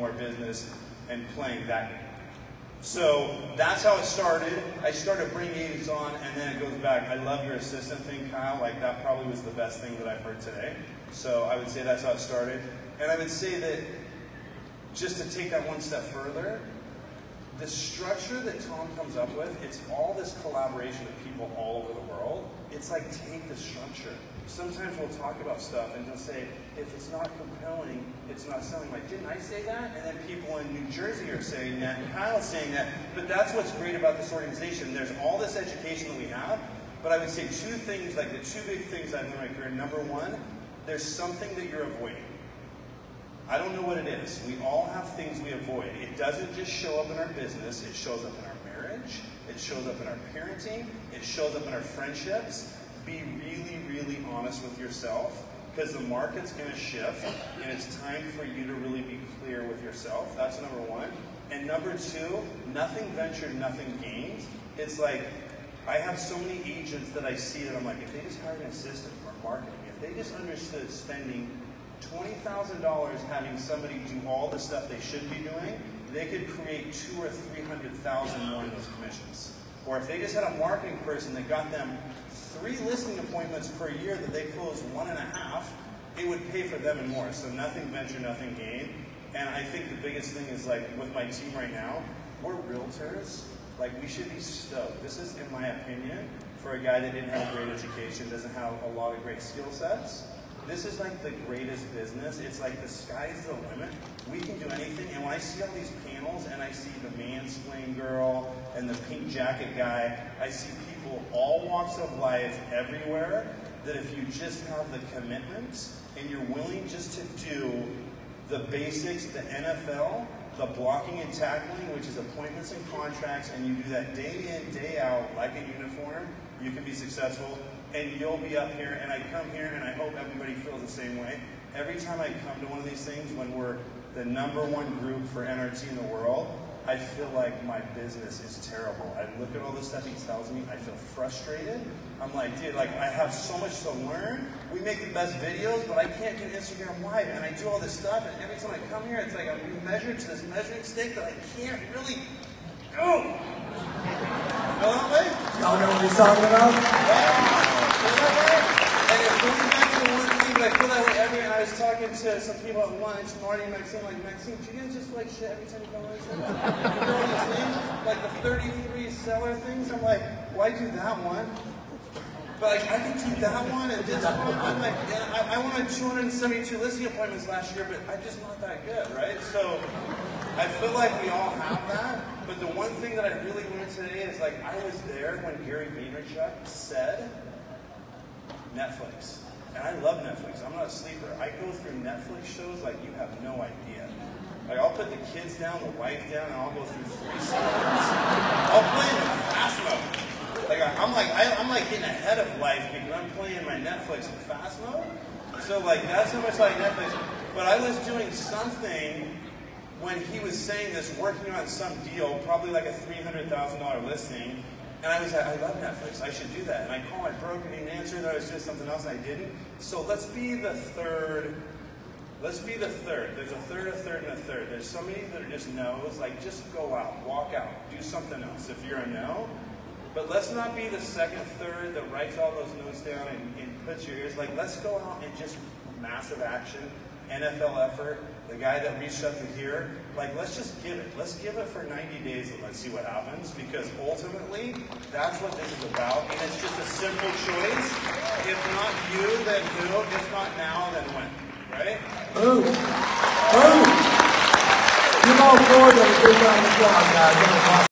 more business and playing that game. So that's how it started. I started bringing agents on, and then it goes back. I love your assistant thing, Kyle. Like, that probably was the best thing that I've heard today. So I would say that's how it started. And I would say that just to take that one step further, the structure that Tom comes up with, it's all this collaboration of people all over the world. It's like, take the structure. Sometimes we'll talk about stuff and he'll say, if it's not compelling, it's not selling. Like, didn't I say that? And then people in New Jersey are saying that, and Kyle's saying that. But that's what's great about this organization. There's all this education that we have, but I would say two things, like the two big things I've learned in my career. Number one, there's something that you're avoiding. I don't know what it is. We all have things we avoid. It doesn't just show up in our business. It shows up in our marriage. It shows up in our parenting. It shows up in our friendships. Be really, really honest with yourself, because the market's going to shift, and it's time for you to really be clear with yourself. That's number one. And number two, nothing ventured, nothing gained. It's like, I have so many agents that I see that I'm like, if they just hired an assistant or marketing, if they just understood spending $20,000 having somebody do all the stuff they should be doing, they could create $200,000 or $300,000 more in those commissions. Or if they just had a marketing person that got them 3 listing appointments per year that they closed 1.5, it would pay for them and more. So nothing venture, nothing gain. And I think the biggest thing is, like, with my team right now, we're realtors. Like, we should be stoked. This is, in my opinion, for a guy that didn't have a great education, doesn't have a lot of great skill sets. This is like the greatest business. It's like the sky's the limit. We can do anything. And when I see all these panels and I see the mansplain girl and the pink jacket guy, I see people all walks of life everywhere, that if you just have the commitment and you're willing just to do the basics, the NFL, the blocking and tackling, which is appointments and contracts, and you do that day in, day out like a uniform, you can be successful. And you'll be up here, and I come here, and I hope everybody feels the same way. Every time I come to one of these things, when we're the #1 group for NRT in the world, I feel like my business is terrible. I look at all the stuff he tells me, I feel frustrated. I'm like, dude, like, I have so much to learn. We make the best videos, but I can't do Instagram Live, and I do all this stuff, and every time I come here, it's like I'm measured to this measuring stick that I can't really do. Feel that way? Y'all know what he's talking about? Yeah. And it's going back to one thing, but I feel that way every night. I was talking to some people at lunch, Marty and Maxine, like, Maxine, do you guys just like shit every time you go on this thing? You know all these things? Like the 33 seller things? I'm like, why do that one? But like, I can do that one and this one. I'm like, I wanted 272 listing appointments last year, but I'm just not that good, right? So I feel like we all have that. But the one thing that I really learned today is, like, I was there when Gary Vaynerchuk said Netflix. And I love Netflix. I'm not a sleeper. I go through Netflix shows like you have no idea. Like, I'll put the kids down, the wife down, and I'll go through 3 seasons. I'll play them in fast mode. Like, I'm like getting ahead of life because I'm playing my Netflix in fast mode. So, like, that's how much I like Netflix. But I was doing something when he was saying this, working on some deal, probably like a $300,000 listing. And I was like, I love Netflix, I should do that. And I called my broker, and he answered, I was doing something else, and I didn't. So let's be the third. Let's be the third. There's a third, a third, and a third. There's somebody that are just no's, like, just go out, walk out, do something else if you're a no. But let's not be the second, third that writes all those notes down and puts your ears. Like, let's go out and just massive action, NFL effort. The guy that reached up to here, like, let's just give it. Let's give it for 90 days and let's see what happens, because ultimately, that's what this is about. And it's just a simple choice. If not you, then who? If not now, then when? Right? Ooh. Ooh. Give all four of them a big round of applause, guys.